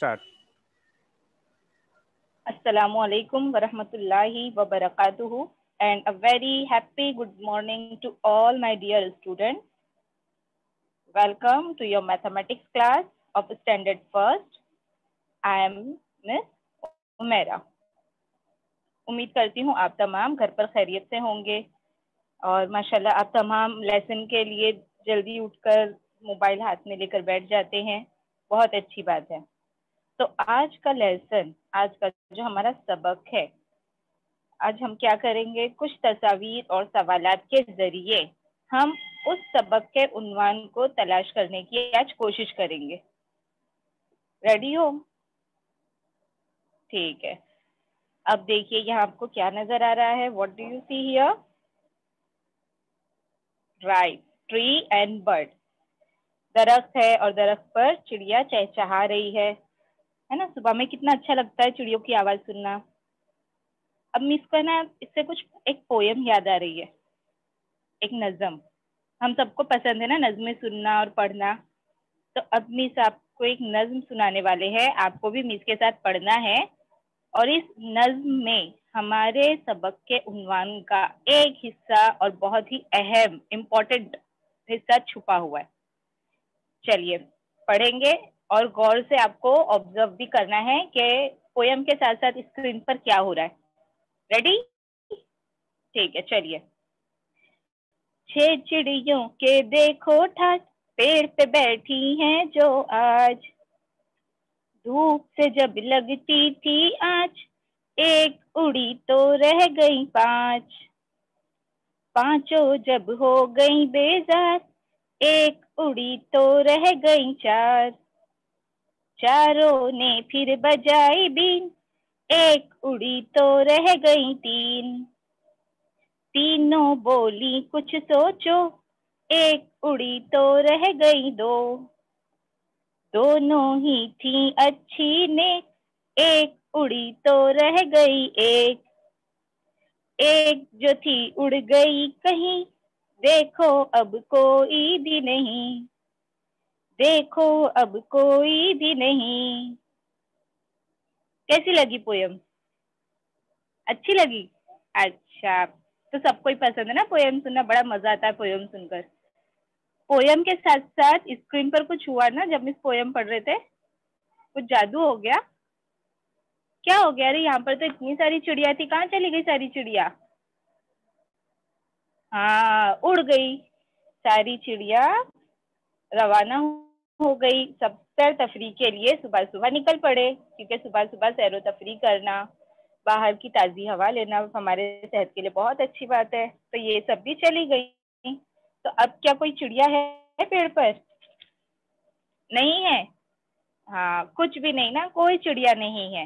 start. Assalamu alaikum wa rahmatullahi wa barakatuhu, and a very happy good morning to all my dear students. Welcome to your mathematics class of standard first. I am Miss Umera. उम्मीद करती हूँ आप तमाम घर पर खैरियत से होंगे और माशाल्लाह आप तमाम लेसन के लिए जल्दी उठकर मोबाइल हाथ में लेकर बैठ जाते हैं। बहुत अच्छी बात है। तो आज का लेसन, आज का जो हमारा सबक है, आज हम क्या करेंगे, कुछ तस्वीर और सवालात के जरिए हम उस सबक के उन्वान को तलाश करने की आज कोशिश करेंगे। रेडी हो? ठीक है। अब देखिए यहाँ आपको क्या नजर आ रहा है। What do you see here? Right, tree and bird. दरख्त है और दरख्त पर चिड़िया चहचहा रही है ना। सुबह में कितना अच्छा लगता है चिड़ियों की आवाज सुनना। अब मिस को ना इससे कुछ एक पोयम याद आ रही है, एक नज्म। हम सबको पसंद है ना नज्में सुनना और पढ़ना। तो अब मिस आपको एक नज्म सुनाने वाले हैं, आपको भी मिस के साथ पढ़ना है। और इस नज्म में हमारे सबक के उन्वान का एक हिस्सा और बहुत ही अहम इम्पोर्टेंट हिस्सा छुपा हुआ है। चलिए पढ़ेंगे और गौर से आपको ऑब्जर्व भी करना है कि पोयम के साथ साथ स्क्रीन पर क्या हो रहा है। रेडी? ठीक है, चलिए। 6 चिड़ियों के देखो ठाट, पेड़ पे बैठी हैं जो आज। धूप से जब लगती थी आँच, एक उड़ी तो रह गई 5। पांचों जब हो गई बेजार, एक उड़ी तो रह गई 4। चारों ने फिर बजाई बीन, एक उड़ी तो रह गई 3। तीनों बोली कुछ सोचो, एक उड़ी तो रह गई 2। दोनों ही थी अच्छी ने, एक उड़ी तो रह गई 1। एक जो थी उड़ गई कहीं, देखो अब कोई भी नहीं। देखो अब कोई भी नहीं। कैसी लगी पोयम? अच्छी लगी? अच्छा, तो सबको ही पसंद है ना पोयम सुनना, बड़ा मजा आता है पोयम सुनकर। पोयम के साथ साथ स्क्रीन पर कुछ हुआ ना जब इस पोयम पढ़ रहे थे? कुछ जादू हो गया? क्या हो गया? अरे यहाँ पर तो इतनी सारी चिड़िया थी, कहाँ चली गई सारी चिड़िया? हाँ, उड़ गई सारी चिड़िया, रवाना हो गई सब सैर तफरी के लिए। सुबह सुबह निकल पड़े, क्योंकि सुबह सुबह सैर तफरी करना, बाहर की ताज़ी हवा लेना हमारे सेहत के लिए बहुत अच्छी बात है। तो ये सब भी चली गई। तो अब क्या कोई चिड़िया है पेड़ पर? नहीं है। हाँ, कुछ भी नहीं ना, कोई चिड़िया नहीं है,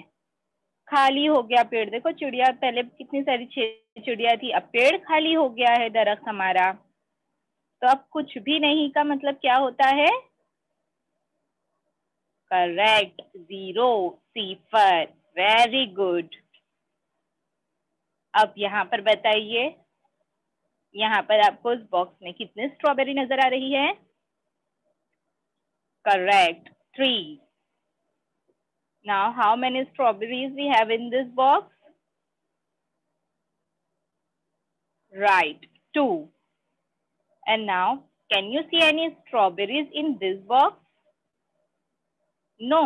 खाली हो गया पेड़। देखो चिड़िया पहले कितनी सारी चिड़िया थी, अब पेड़ खाली हो गया है, दरख्त हमारा। तो अब कुछ भी नहीं का मतलब क्या होता है? करेक्ट, 0, सिफर। Very good. अब यहाँ पर बताइए, यहाँ पर आपको इस बॉक्स में कितने स्ट्रॉबेरी नजर आ रही है? Correct, 3। Now how many strawberries we have in this box? Right, 2. And now can you see any strawberries in this box? No.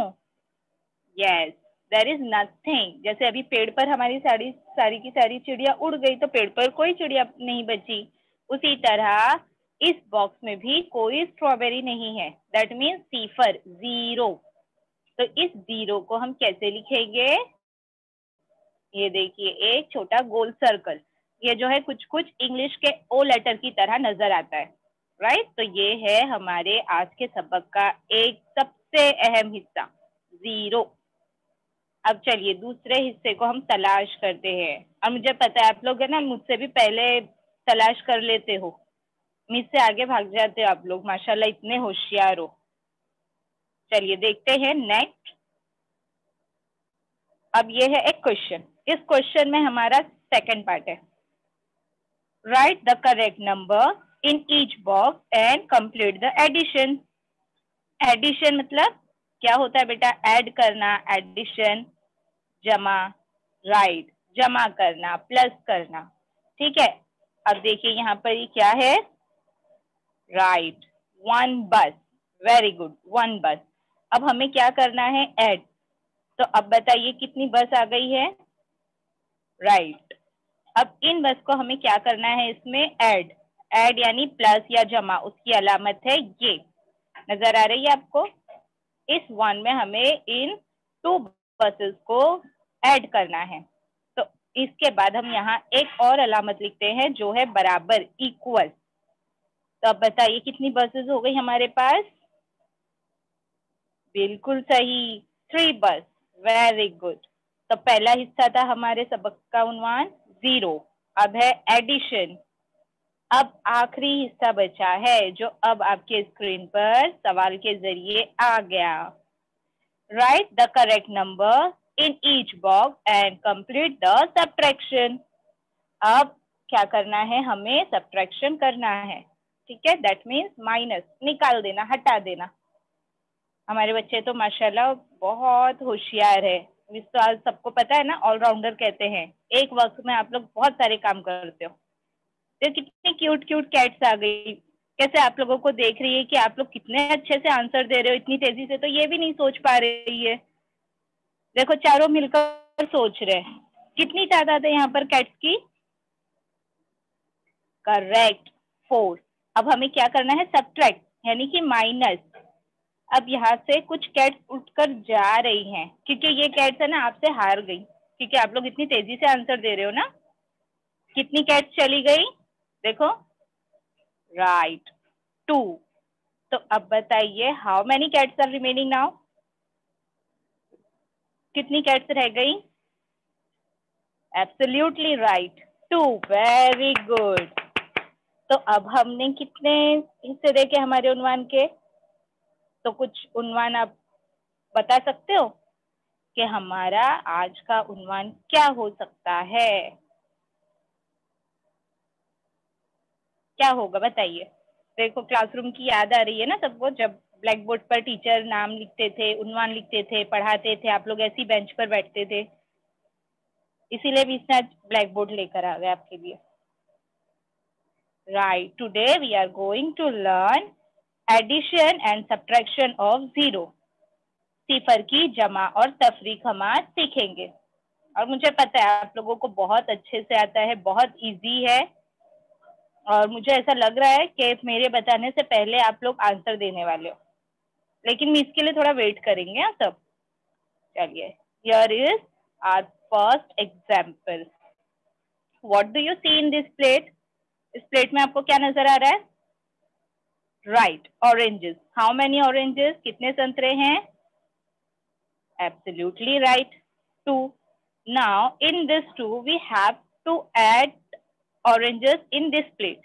Yes, there is nothing. जैसे अभी पेड़ पर हमारी सारी की सारी चिड़िया उड़ गई, तो पेड़ पर कोई चिड़िया नहीं बची। उसी तरह इस बॉक्स में भी कोई स्ट्रॉबेरी नहीं है। दैट मीन्स सिफर, 0। तो इस 0 को हम कैसे लिखेंगे? ये देखिए, एक छोटा गोल सर्कल। ये जो है कुछ कुछ इंग्लिश के ओ लेटर की तरह नजर आता है। राइट? तो ये है हमारे आज के सबक का एक सबसे अहम हिस्सा, 0। अब चलिए दूसरे हिस्से को हम तलाश करते हैं। और मुझे पता है आप लोग है ना मुझसे भी पहले तलाश कर लेते हो, मुझसे आगे भाग जाते हो आप लोग, माशाल्लाह इतने होशियार हो। चलिए देखते हैं नेक्स्ट। अब ये है एक क्वेश्चन। इस क्वेश्चन में हमारा सेकंड पार्ट है, right the correct number in each box and complete the addition. Addition मतलब क्या होता है बेटा? ऐड करना, एडिशन, जमा, राइट, जमा करना, प्लस करना। ठीक है, अब देखिए यहाँ पर ये क्या है? राइट, वन बस। वेरी गुड, वन बस। अब हमें क्या करना है? ऐड। तो अब बताइए कितनी बस आ गई है? राइट। अब इन बस को हमें क्या करना है? इसमें ऐड। ऐड यानी प्लस या जमा, उसकी अलामत है ये। नजर आ रही है आपको? इस वन में हमें इन टू बसेस को ऐड करना है। तो इसके बाद हम यहाँ एक और अलामत लिखते हैं जो है बराबर, इक्वल। तो अब बताइए कितनी बसेस हो गई हमारे पास? बिल्कुल सही, 3 बस। Very good. तो पहला हिस्सा था हमारे सबक का उन्वान 0। अब है एडिशन। अब आखिरी हिस्सा बचा है जो अब आपके स्क्रीन पर सवाल के जरिए आ गया। Write the correct number in each box and complete the subtraction. अब क्या करना है? हमें सब्ट्रैक्शन करना है। ठीक है, दैट मीन्स माइनस, निकाल देना, हटा देना। हमारे बच्चे तो माशाल्लाह बहुत होशियार है। इस तो आज सबको पता है ना, ऑलराउंडर कहते हैं। एक वक्त में आप लोग बहुत सारे काम करते हो। तो कितनी क्यूट क्यूट कैट्स आ गई, कैसे आप लोगों को देख रही है कि आप लोग कितने अच्छे से आंसर दे रहे हो इतनी तेजी से, तो ये भी नहीं सोच पा रही है। देखो चारों मिलकर सोच रहे हैं। कितनी तादाद है यहाँ पर कैट्स की? करेक्ट, 4। अब हमें क्या करना है? सब्ट्रैक्ट यानी कि माइनस। अब यहाँ से कुछ कैट्स उठकर जा रही हैं क्योंकि ये कैट्स है ना आपसे हार गई, क्योंकि आप लोग इतनी तेजी से आंसर दे रहे हो ना। कितनी कैट्स चली गई? देखो, राइट, 2। तो अब बताइए how many cats are remaining now? कितनी कैट्स रह गई? Absolutely right, 2। Very good. तो अब हमने कितने हिस्से देखे हमारे उन्वान के? तो कुछ उन्वान आप बता सकते हो कि हमारा आज का उन्वान क्या हो सकता है? क्या होगा बताइए? देखो क्लासरूम की याद आ रही है ना सबको, जब ब्लैक बोर्ड पर टीचर नाम लिखते थे, उन्वान लिखते थे, पढ़ाते थे, आप लोग ऐसी बेंच पर बैठते थे। इसीलिए भी इसने आज ब्लैक बोर्ड लेकर आ गए आपके लिए। Right. Today we are going to learn addition and subtraction of zero. सिफर की जमा और तफरीक हम आज सीखेंगे। और मुझे पता है आप लोगों को बहुत अच्छे से आता है, बहुत इजी है। और मुझे ऐसा लग रहा है कि मेरे बताने से पहले आप लोग आंसर देने वाले हो, लेकिन मैं इसके लिए थोड़ा वेट करेंगे हाँ सब। चलिए, here is our first example. What do you see in this plate? इस प्लेट में आपको क्या नजर आ रहा है? Right, oranges. How many oranges? कितने संतरे हैं? Absolutely right, 2. Now in this 2 we have to add oranges in this plate.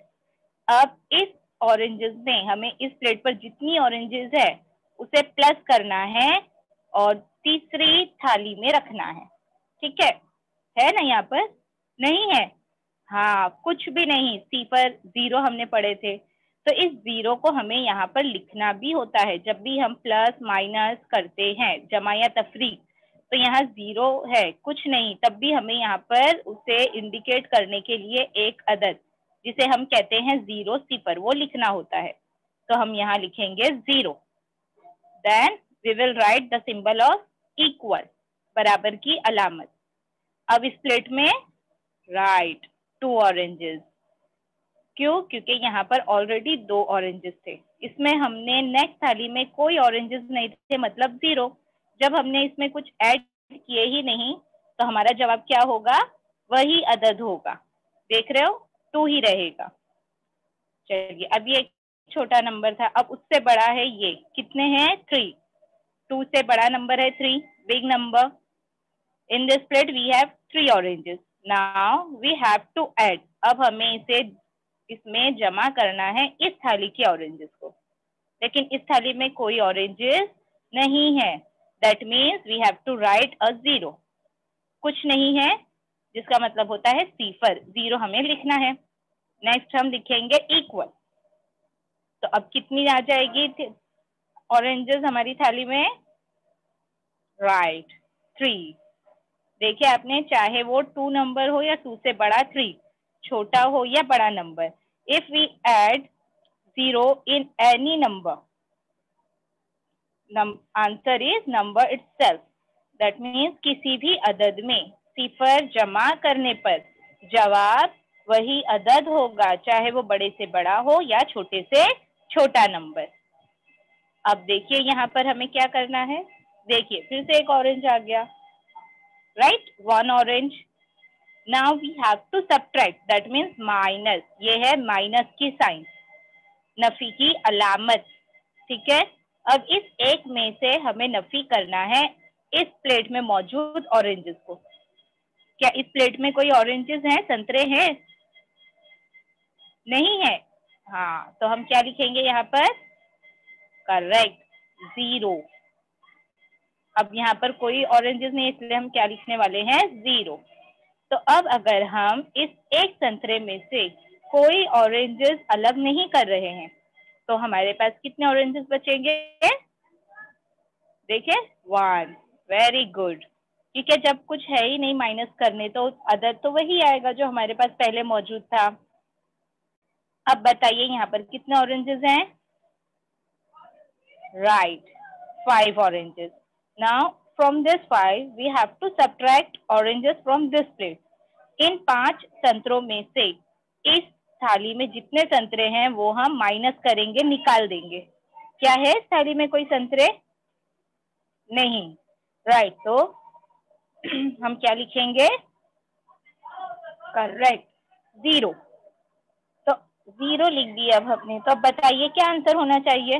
अब इस ऑरेंजेस में हमें इस प्लेट पर जितनी ऑरेंजेस है उसे प्लस करना है और तीसरी थाली में रखना है। ठीक है ना यहाँ पर? नहीं है? हाँ, कुछ भी नहीं। सिफर 0 हमने पढ़े थे, तो इस 0 को हमें यहाँ पर लिखना भी होता है। जब भी हम प्लस माइनस करते हैं, जमा या तफरीक, तो यहाँ 0 है, कुछ नहीं, तब भी हमें यहाँ पर उसे इंडिकेट करने के लिए एक अदद, जिसे हम कहते हैं 0 सिफर, वो लिखना होता है। तो हम यहाँ लिखेंगे 0। Then we will write the symbol of equal, बराबर की अलामत। अब इस प्लेट में राइट 2 ऑरेंजेस। क्यों? क्योंकि यहाँ पर ऑलरेडी 2 ऑरेंजेस थे। इसमें हमने नेक्स्ट थाली में कोई ऑरेंजेस नहीं थे, मतलब 0। जब हमने इसमें कुछ ऐड किए ही नहीं, तो हमारा जवाब क्या होगा? वही अदद होगा। देख रहे हो, 2 ही रहेगा। चलिए, अब ये छोटा नंबर था, अब उससे बड़ा है ये। कितने हैं? 3। 2 से बड़ा नंबर है 3, big number. In this plate we have 3 oranges. Now we have to add. अब हमें इसे इसमें जमा करना है इस थाली के ऑरेंजेस को, लेकिन इस थाली में कोई ऑरेंजेस नहीं है। That means we have to write a 0. कुछ नहीं है, जिसका मतलब होता है सिफर, 0 हमें लिखना है। नेक्स्ट हम लिखेंगे इक्वल। तो अब कितनी आ जाएगी ऑरेंजेस हमारी थाली में? राइट 3। देखिए आपने, चाहे वो 2 नंबर हो या 2 से बड़ा 3, छोटा हो या बड़ा number, if we add 0 in any number, answer is number itself. That means किसी भी अदद में सिफर जमा करने पर जवाब वही अदद होगा, चाहे वो बड़े से बड़ा हो या छोटे से छोटा नंबर। अब देखिए यहाँ पर हमें क्या करना है। देखिए फिर से एक ऑरेंज आ गया, right, 1 orange. Now we have to subtract, that means minus. ये है माइनस की साइन, नफी की अलामत, ठीक है। अब इस एक में से हमें नफी करना है इस प्लेट में मौजूद ऑरेंजेस को। क्या इस प्लेट में कोई ऑरेंजेस हैं, संतरे हैं? नहीं है। हाँ, तो हम क्या लिखेंगे यहाँ पर? करेक्ट, 0। अब यहाँ पर कोई ऑरेंजेस नहीं, इसलिए हम क्या लिखने वाले हैं? 0। तो अब अगर हम इस एक संतरे में से कोई ऑरेंजेस अलग नहीं कर रहे हैं, तो हमारे पास कितने ऑरेंजेस बचेंगे? देखिए 1। Very good. ठीक है, जब कुछ है ही नहीं माइनस करने, तो अदद तो वही आएगा जो हमारे पास पहले मौजूद था। अब बताइए यहाँ पर कितने ऑरेंजेस हैं? Right, 5 oranges. Now from this 5 we have to subtract oranges from this plate. इन 5 संतरों में से इस थाली में जितने संतरे हैं वो हम माइनस करेंगे, निकाल देंगे। क्या है इस थाली में? कोई संतरे नहीं, राइट। तो हम क्या लिखेंगे? करेक्ट, 0। तो 0 लिख दिया अब हमने। तो अब बताइए क्या आंसर होना चाहिए?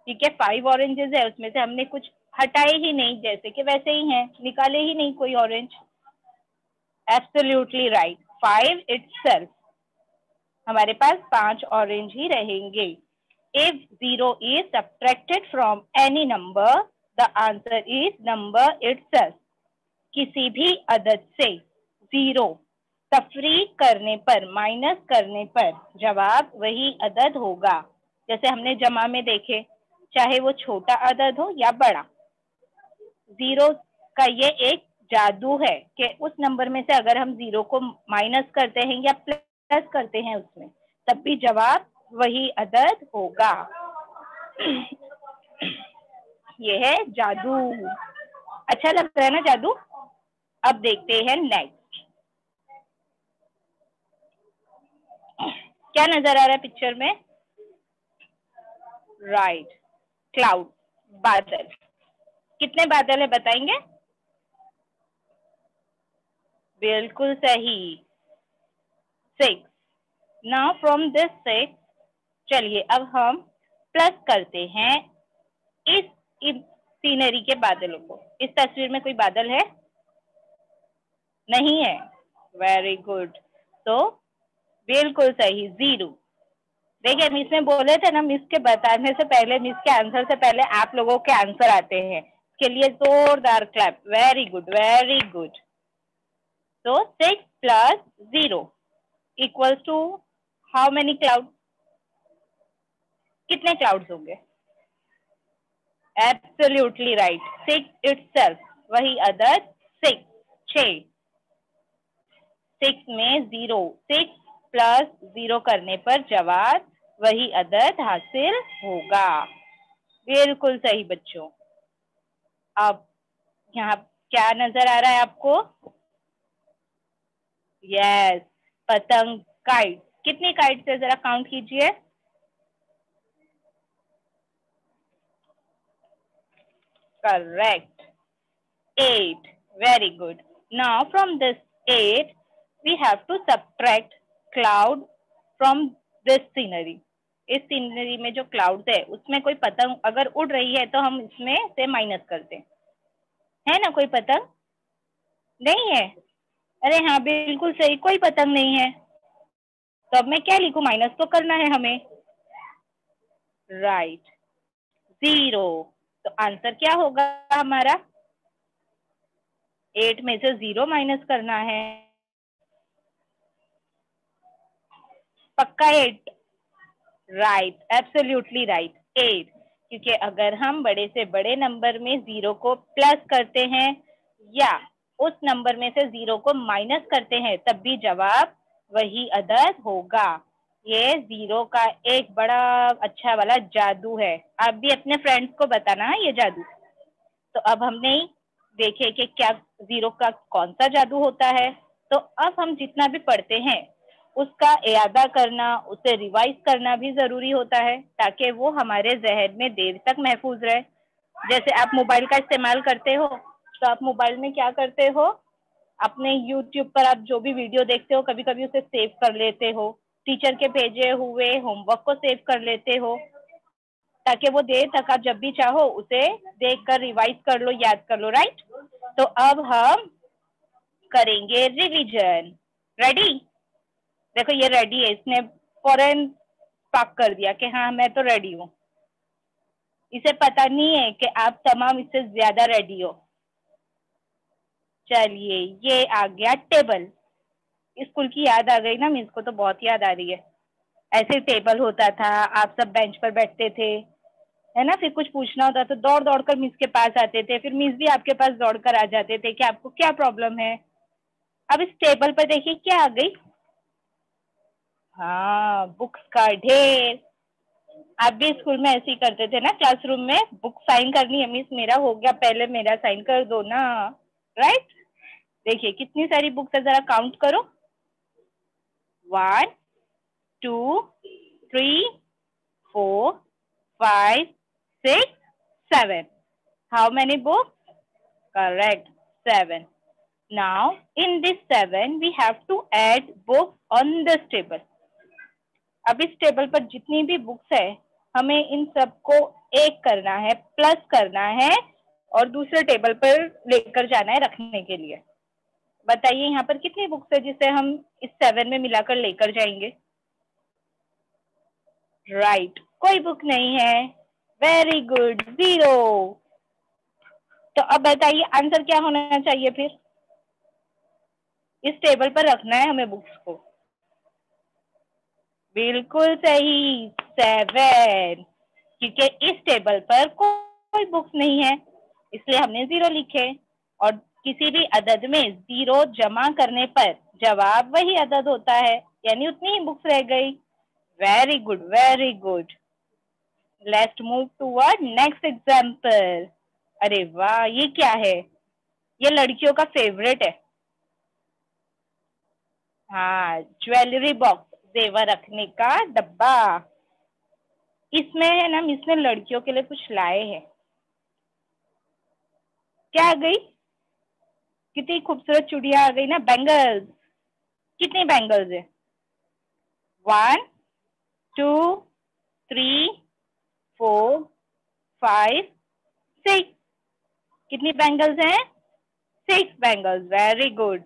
ठीक है, 5 ऑरेंजेस है, उसमें से हमने कुछ हटाए ही नहीं, जैसे कि वैसे ही हैं, निकाले ही नहीं कोई ऑरेंज। Absolutely right, 5 itself. हमारे पास 5 ऑरेंज ही रहेंगे। If 0 is subtracted from any number, the answer is number itself. किसी भी अदद से 0 तफरीक करने पर, माइनस करने पर जवाब वही अदद होगा। जैसे हमने जमा में देखे, चाहे वो छोटा अदद हो या बड़ा, 0 का ये एक जादू है कि उस नंबर में से अगर हम 0 को माइनस करते हैं या प्लस करते हैं उसमें, तब भी जवाब वही अदद होगा। ये है जादू। अच्छा लग रहा है ना जादू? अब देखते हैं नेक्स्ट। क्या नजर आ रहा है पिक्चर में? राइट, क्लाउड, बादल। कितने बादल है बताएंगे? बिल्कुल सही, 6। नाउ फ्रॉम दिस 6, चलिए अब हम प्लस करते हैं इस सीनरी के बादलों को। इस तस्वीर में कोई बादल है? नहीं है। Very good. तो बिल्कुल सही, 0। देखिए मिस ने बोले थे ना, मिस के बताने से पहले, मिस के आंसर से पहले आप लोगों के आंसर आते हैं। इसके लिए जोरदार clap. Very good, very good. तो 6 plus 0 equals to how many cloud? कितने क्लाउड्स होंगे? एब्सोल्युटली राइट, 6 इटसेल्फ, वही अदद 6, 6। 6 में 0, 6 प्लस 0 करने पर जवाब वही अदद हासिल होगा। बिल्कुल सही बच्चों। अब यहाँ क्या नजर आ रहा है आपको? यस, पतंग, काइट। कितनी काइट्स है जरा काउंट कीजिए। Correct, 8। Very good. Now from this 8 we have to subtract cloud from this scenery. इस सीनरी में जो क्लाउड्स है उसमें कोई पतंग अगर उड़ रही है तो हम इसमें से माइनस करते हैं, है ना? कोई पतंग नहीं है। अरे हाँ, बिल्कुल सही, कोई पतंग नहीं है। तो अब मैं क्या लिखूं? माइनस तो करना है हमें। राइट, 0। तो आंसर क्या होगा हमारा? 8 में से 0 माइनस करना है। पक्का 8? Right, absolutely right, 8। क्योंकि अगर हम बड़े से बड़े नंबर में 0 को प्लस करते हैं या उस नंबर में से 0 को माइनस करते हैं तब भी जवाब वही अदद होगा। ये 0 का एक बड़ा अच्छा वाला जादू है। आप भी अपने फ्रेंड्स को बताना ये जादू। तो अब हमने देखे कि क्या 0 का कौन सा जादू होता है। तो अब हम जितना भी पढ़ते हैं उसका इयादा करना, उसे रिवाइज करना भी जरूरी होता है ताकि वो हमारे जहन में देर तक महफूज रहे। जैसे आप मोबाइल का इस्तेमाल करते हो तो आप मोबाइल में क्या करते हो, अपने यूट्यूब पर आप जो भी वीडियो देखते हो कभी कभी उसे सेव कर लेते हो, टीचर के भेजे हुए होमवर्क को सेव कर लेते हो ताकि वो देर तक आप जब भी चाहो उसे देख कर रिवाइज कर लो, याद कर लो, राइट। तो अब हम करेंगे रिवीजन। रेडी? देखो ये रेडी है, इसने फौरन पाक कर दिया कि हाँ मैं तो रेडी हूँ। इसे पता नहीं है कि आप तमाम इससे ज्यादा रेडी हो। चलिए ये आ गया टेबल। स्कूल की याद आ गई ना, मिस को तो बहुत याद आ रही है। ऐसे टेबल होता था, आप सब बेंच पर बैठते थे, है ना। फिर कुछ पूछना होता तो दौड़ दौड़ कर मिस के पास आते थे, फिर मिस भी आपके पास दौड़ कर आ जाते थे कि आपको क्या प्रॉब्लम है। अब इस टेबल पर देखिए क्या आ गई। हाँ, बुक्स का ढेर। आप भी स्कूल में ऐसे ही करते थे ना, क्लासरूम में बुक साइन करनी है, मिस मेरा हो गया पहले मेरा साइन कर दो ना, राइट। देखिए कितनी सारी बुक्स है, जरा काउंट करो। 1 2 3 4 5 6 7। How many books? Correct, 7. Now, in this 7, we have to add books on this table. अब इस टेबल पर जितनी भी बुक्स है हमें इन सबको एक करना है, प्लस करना है और दूसरे टेबल पर लेकर जाना है रखने के लिए। बताइए यहाँ पर कितनी बुक्स है जिसे हम इस 7 में मिलाकर लेकर जाएंगे। राइट, कोई बुक नहीं है। Very good, 0। तो अब बताइए आंसर क्या होना चाहिए फिर। इस टेबल पर रखना है हमें बुक्स को। बिल्कुल सही, 7। क्योंकि इस टेबल पर कोई बुक्स नहीं है इसलिए हमने 0 लिखे। और किसी भी अदद में 0 जमा करने पर जवाब वही अदद होता है, यानी उतनी ही बुक्स रह गई। Very good, very good. Let's move toward next example. अरे वाह, ये क्या है? ये लड़कियों का फेवरेट है। हाँ, ज्वेलरी बॉक्स, जेवर रखने का डब्बा। इसमें है ना, इसमें लड़कियों के लिए कुछ लाए हैं। क्या आ गई? कितनी खूबसूरत चूड़ियां आ गई ना, बैंगल्स। कितनी बैंगल्स है? 1 2 3 4 5 6। कितनी बैंगल्स हैं? 6 बैंगल्स। Very good.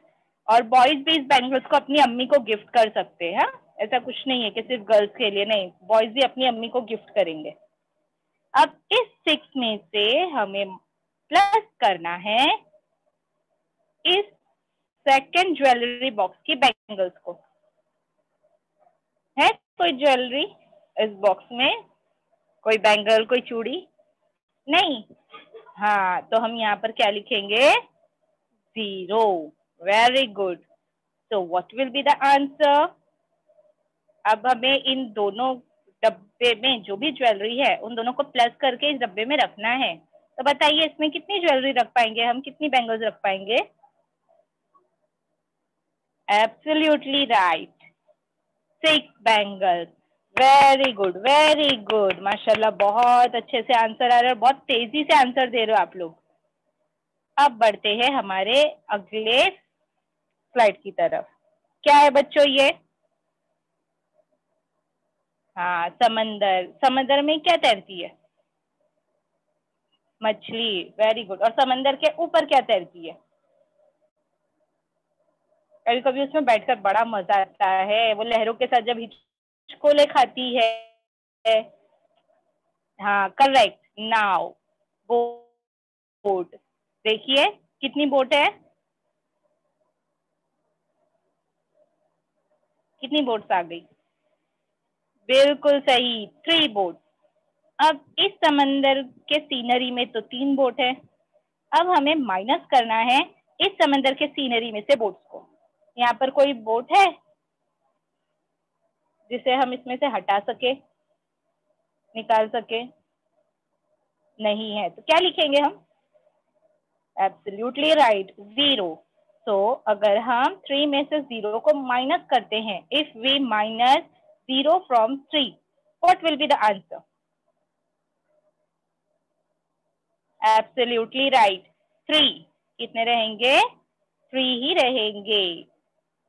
और बॉयज भी इस बैंगल्स को अपनी अम्मी को गिफ्ट कर सकते हैं। हाँ? ऐसा कुछ नहीं है कि सिर्फ गर्ल्स के लिए, नहीं, बॉयज भी अपनी अम्मी को गिफ्ट करेंगे। अब इस 6 में से हमें प्लस करना है इस सेकंड ज्वेलरी बॉक्स की बैंगल्स को। है कोई ज्वेलरी इस बॉक्स में? कोई बैंगल, कोई चूड़ी? नहीं। हाँ, तो हम यहाँ पर क्या लिखेंगे? 0। Very good. So what will be the answer? अब हमें इन दोनों डब्बे में जो भी ज्वेलरी है उन दोनों को प्लस करके इस डब्बे में रखना है। तो बताइए इसमें कितनी ज्वेलरी रख पाएंगे हम, कितनी बैंगल्स रख पाएंगे? Absolutely right, 6 bangles. Very good, very good, माशाल्लाह, बहुत अच्छे से आंसर आ रहे हैं, बहुत तेजी से आंसर दे रहे हो आप लोग। अब बढ़ते हैं हमारे अगले स्लाइड की तरफ। क्या है बच्चों ये? हाँ, समंदर। समंदर में क्या तैरती है? मछली। Very good. और समंदर के ऊपर क्या तैरती है? कभी कभी उसमें बैठकर बड़ा मजा आता है, वो लहरों के साथ जब हिचकोले खाती है। हाँ, करेक्ट, नाव, बोट। देखिए कितनी बोट है, कितनी बोट्स आ गई? बिल्कुल सही, 3 बोट। अब इस समंदर के सीनरी में तो 3 बोट है। अब हमें माइनस करना है इस समंदर के सीनरी में से बोट्स को। यहाँ पर कोई बोट है जिसे हम इसमें से हटा सके, निकाल सके? नहीं है, तो क्या लिखेंगे हम? Absolutely right, 0। तो अगर हम 3 में से 0 को माइनस करते हैं, if we minus 0 from 3, what will be the answer? Absolutely right, 3। कितने रहेंगे? 3 ही रहेंगे।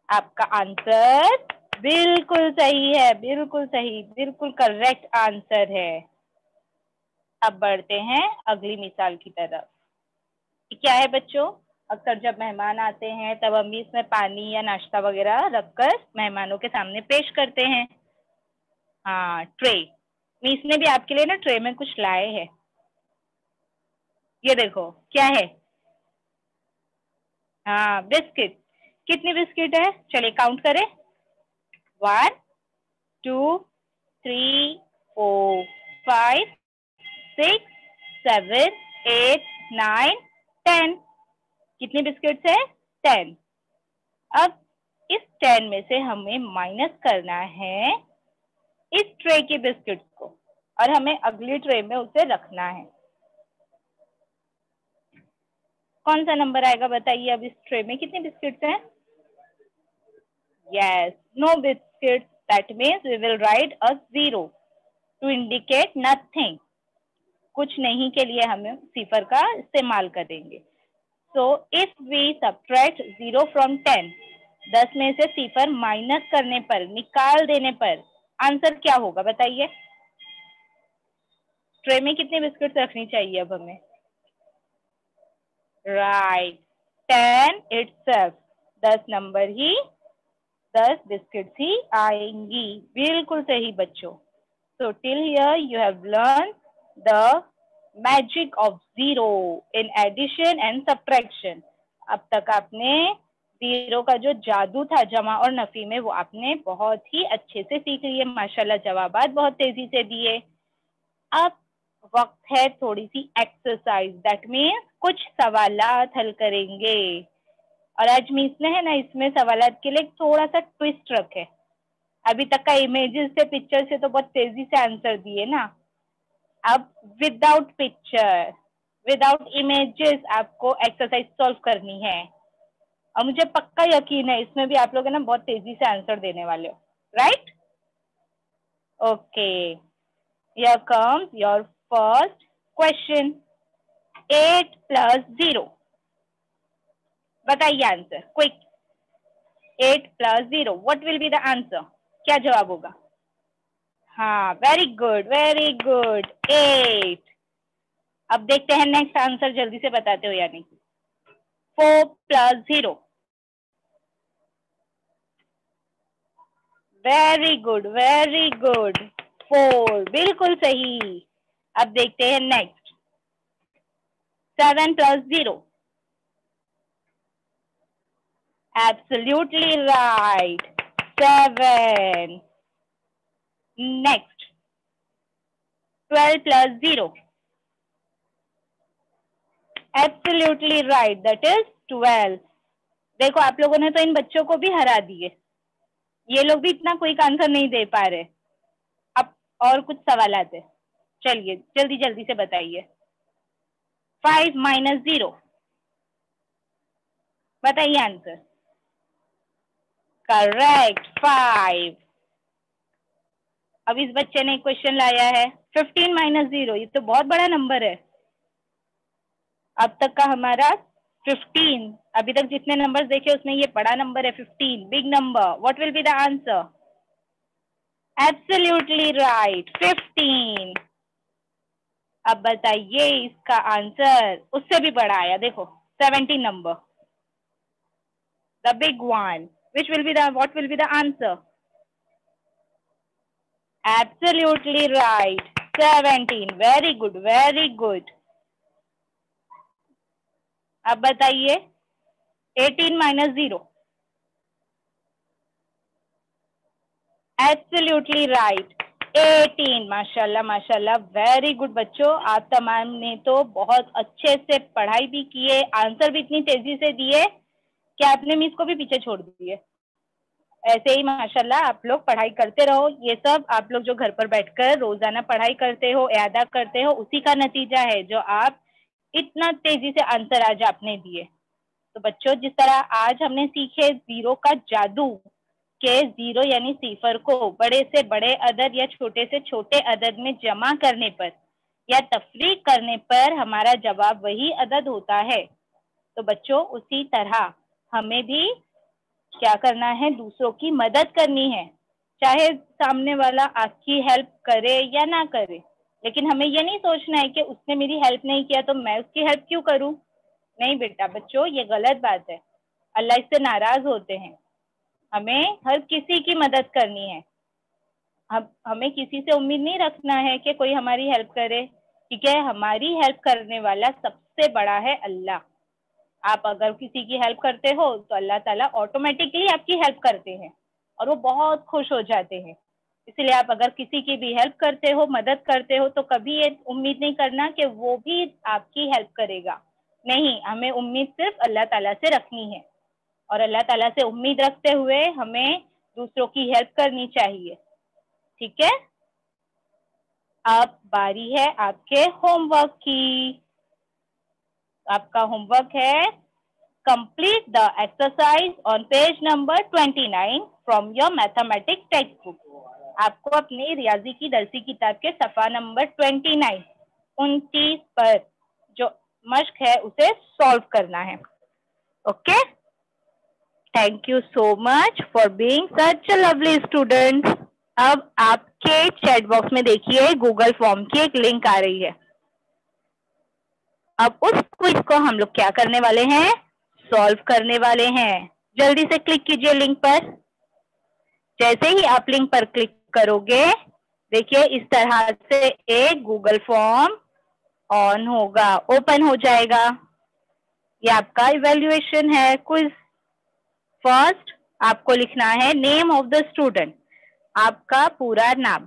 आपका आंसर बिल्कुल सही है, बिल्कुल सही, बिल्कुल करेक्ट आंसर है। अब बढ़ते हैं अगली मिसाल की तरफ। क्या है बच्चों? अक्सर जब मेहमान आते हैं तब हम भी इसमें पानी या नाश्ता वगैरह रखकर मेहमानों के सामने पेश करते हैं। हाँ, ट्रे। मीस ने भी आपके लिए ना ट्रे में कुछ लाए हैं। ये देखो क्या है? हाँ, बिस्किट। कितनी बिस्किट है? चलिए काउंट करें। 1 2 3 4 5 6 7 8 9 10। कितनी बिस्किट्स है? 10। अब इस 10 में से हमें माइनस करना है इस ट्रे के बिस्किट्स को और हमें अगली ट्रे में उसे रखना है। कौन सा नंबर आएगा बताइए? अब इस ट्रे में कितने बिस्किट्स हैं? Yes, no biscuits. That means we will write a 0 to indicate nothing. कुछ नहीं के लिए हमें सिफर का इस्तेमाल करेंगे। So if we subtract 0 from 10, 10 में से सिफर माइनस करने पर, निकाल देने पर आंसर क्या होगा बताइए? ट्रे में कितने बिस्किट्स रखनी चाहिए अब हमें? राइट, 10 itself, 10 नंबर ही, 10 बिस्किट्स ही आएंगी। बिल्कुल सही बच्चों। So till here you have learned the magic of zero in addition and subtraction. अब तक आपने जीरो का जो जादू था जमा और नफी में वो आपने बहुत ही अच्छे से सीख लिए। माशाल्लाह, जवाबात बहुत तेजी से दिए। अब वक्त है थोड़ी सी एक्सरसाइज, दैट मीन्स कुछ सवालात हल करेंगे। और आज मिस ने है ना इसमें सवालात के लिए थोड़ा सा ट्विस्ट रखे। अभी तक का इमेजेस से, पिक्चर से तो बहुत तेजी से आंसर दिए ना। अब विदाउट पिक्चर, विदाउट इमेजेस आपको एक्सरसाइज सॉल्व करनी है और मुझे पक्का यकीन है इसमें भी आप लोग है ना बहुत तेजी से आंसर देने वाले हो। Right? Okay, here comes your first question. 8 plus 0, बताइए answer quick. 8 plus 0, what will be the answer? क्या जवाब होगा? हाँ, वेरी गुड, वेरी गुड, 8। अब देखते हैं नेक्स्ट आंसर जल्दी से बताते हो या नहीं। 4 plus 0, very good, very good, 4, बिल्कुल सही। अब देखते हैं next. 7 plus 0, absolutely right, 7। Next 12 plus 0, absolutely right, that is 12। देखो आप लोगों ने तो इन बच्चों को भी हरा दिए, ये लोग भी इतना क्विक आंसर नहीं दे पा रहे। अब और कुछ सवाल आते, चलिए जल्दी जल्दी से बताइए। 5 माइनस 0, बताइए आंसर। करेक्ट, 5। अब इस बच्चे ने क्वेश्चन लाया है 15 माइनस 0, ये तो बहुत बड़ा नंबर है। अब तक का हमारा 15, अभी तक जितने नंबर्स देखे उसमें ये बड़ा नंबर है 15, big number. What will be the answer? Absolutely right, 15। अब बताइए इसका आंसर उससे भी बड़ा आया, देखो 17 number, the big one. Which will be the, what will be the answer? Absolutely right, 17, very good, very good। अब बताइए 18 माइनस 0, Absolutely right, 18। माशाल्लाह माशाल्लाह, वेरी गुड बच्चों, आप तमाम ने तो बहुत अच्छे से पढ़ाई भी की है, आंसर भी इतनी तेजी से दिए कि आपने मिस को भी पीछे छोड़ दिए। ऐसे ही माशाल्लाह आप लोग पढ़ाई करते रहो। ये सब आप लोग जो घर पर बैठकर रोजाना पढ़ाई करते हो, यादा करते हो, उसी का नतीजा है जो आप इतना तेजी से आंसर आज आपने दिए। तो बच्चों, जिस तरह आज हमने सीखे जीरो का जादू, के जीरो यानी सिफर को बड़े से बड़े अदद या छोटे से छोटे अदद में जमा करने पर या तफरीक करने पर हमारा जवाब वही अदद होता है। तो बच्चों, उसी तरह हमें भी क्या करना है, दूसरों की मदद करनी है, चाहे सामने वाला आपकी हेल्प करे या ना करे। लेकिन हमें ये नहीं सोचना है कि उसने मेरी हेल्प नहीं किया तो मैं उसकी हेल्प क्यों करूं। नहीं बेटा बच्चों, ये गलत बात है, अल्लाह इससे नाराज होते हैं। हमें हर किसी की मदद करनी है। हमें किसी से उम्मीद नहीं रखना है कि कोई हमारी हेल्प करे, ठीक है। हमारी हेल्प करने वाला सबसे बड़ा है अल्लाह। आप अगर किसी की हेल्प करते हो तो अल्लाह ताला ऑटोमेटिकली आपकी हेल्प करते हैं और वो बहुत खुश हो जाते हैं। इसलिए आप अगर किसी की भी हेल्प करते हो, मदद करते हो, तो कभी ये उम्मीद नहीं करना कि वो भी आपकी हेल्प करेगा। नहीं, हमें उम्मीद सिर्फ अल्लाह ताला से रखनी है और अल्लाह ताला से उम्मीद रखते हुए हमें दूसरों की हेल्प करनी चाहिए, ठीक है। अब बारी है आपके होमवर्क की। आपका होमवर्क है complete the exercise on page number 29 from your mathematics textbook। आपको अपनी रियाजी की दरसी किताब के सफा नंबर 29 पर जो मश्क है उसे सॉल्व करना है। Okay, thank you so much for being such a lovely student. अब आपके चैट बॉक्स में देखिए गूगल फॉर्म की एक लिंक आ रही है। अब उस क्विज को हम लोग क्या करने वाले हैं, सॉल्व करने वाले हैं। जल्दी से क्लिक कीजिए लिंक पर। जैसे ही आप लिंक पर क्लिक करोगे, देखिए इस तरह से एक गूगल फॉर्म ऑन होगा, ओपन हो जाएगा। ये आपका इवैल्यूएशन है, क्विज। फर्स्ट आपको लिखना है नेम ऑफ द स्टूडेंट, आपका पूरा नाम।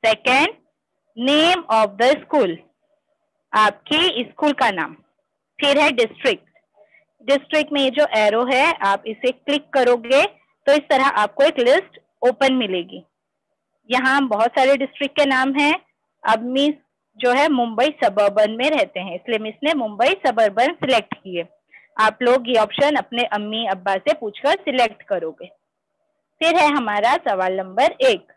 Second, name of the school, आपकी स्कूल का नाम। फिर है डिस्ट्रिक्ट। डिस्ट्रिक्ट में ये जो एरो है आप इसे क्लिक करोगे तो इस तरह आपको एक लिस्ट ओपन मिलेगी। यहाँ बहुत सारे डिस्ट्रिक्ट के नाम हैं। अब मिस जो है मुंबई सबर्बन में रहते हैं, इसलिए मिस ने मुंबई सबर्बन सिलेक्ट किए। आप लोग ये ऑप्शन अपने अम्मी अब्बा से पूछकर सिलेक्ट करोगे। फिर है हमारा सवाल number 1,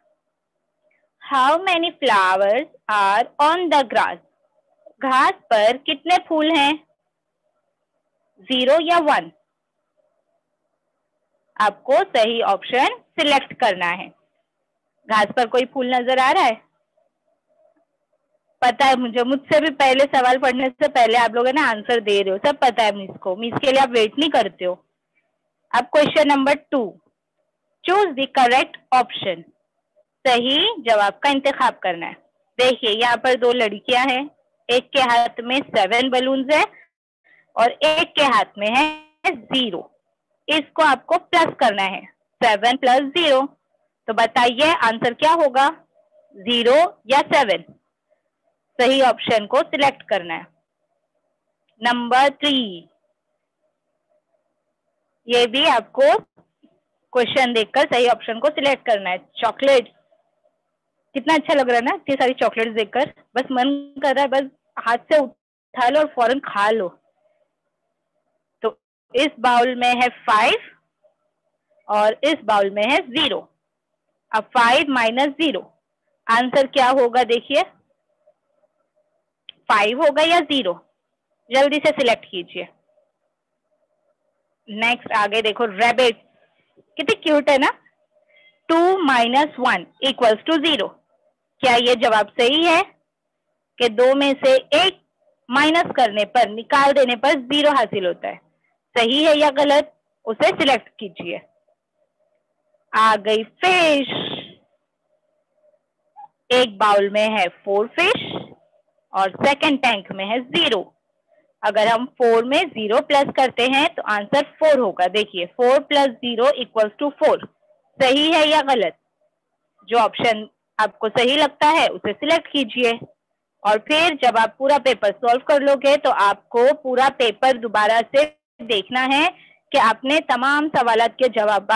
how many flowers are on the grass, घास पर कितने फूल हैं, 0 या 1। आपको सही ऑप्शन सिलेक्ट करना है। घास पर कोई फूल नजर आ रहा है? पता है मुझे, मुझसे भी पहले सवाल पढ़ने से पहले आप लोग है ना आंसर दे रहे हो, सब पता है मिस को, मिस के लिए आप वेट नहीं करते हो। अब question number 2, choose the correct option, सही जवाब का इंतखाब करना है। देखिए यहाँ पर 2 लड़कियां हैं, एक के हाथ में 7 बलून्स है और एक के हाथ में है 0। इसको आपको प्लस करना है, 7 + 0। तो बताइए आंसर क्या होगा, 0 या 7। सही ऑप्शन को सिलेक्ट करना है। नंबर 3, ये भी आपको क्वेश्चन देखकर सही ऑप्शन को सिलेक्ट करना है। चॉकलेट, कितना अच्छा लग रहा है ना इतनी सारी चॉकलेट्स देखकर, बस मन कर रहा है बस हाथ से उठा लो और फौरन खा लो। तो इस बाउल में है 5 और इस बाउल में है 0। अब 5 - 0 आंसर क्या होगा, देखिए 5 होगा या 0, जल्दी से सिलेक्ट कीजिए। नेक्स्ट आगे देखो, रैबिट, कितनी क्यूट है ना। 2 - 1 = 0। क्या ये जवाब सही है कि 2 में से 1 माइनस करने पर, निकाल देने पर 0 हासिल होता है? सही है या गलत, उसे सिलेक्ट कीजिए। आ गई फिश, एक बाउल में है 4 फिश और सेकंड टैंक में है 0। अगर हम 4 में 0 प्लस करते हैं तो आंसर 4 होगा। देखिए 4 + 0 = 4। सही है या गलत, जो ऑप्शन आपको सही लगता है उसे सिलेक्ट कीजिए। और फिर जब आप पूरा पेपर सॉल्व कर लोगे तो आपको पूरा पेपर दोबारा से देखना है कि आपने तमाम सवालात के जवाब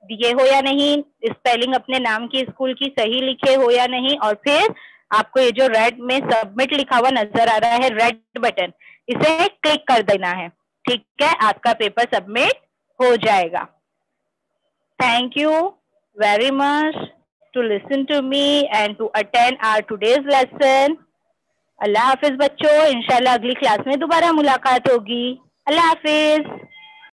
दिए हो या नहीं, स्पेलिंग अपने नाम की स्कूल की सही लिखे हो या नहीं, और फिर आपको ये जो रेड में सबमिट लिखा हुआ नजर आ रहा है, रेड बटन, इसे क्लिक कर देना है। ठीक है, आपका पेपर सबमिट हो जाएगा। Thank you very much to listen to me and to attend our today's lesson. अल्लाह हाफिज बच्चों, इंशाल्लाह अगली क्लास में दोबारा मुलाकात होगी। अल्लाह हाफिज।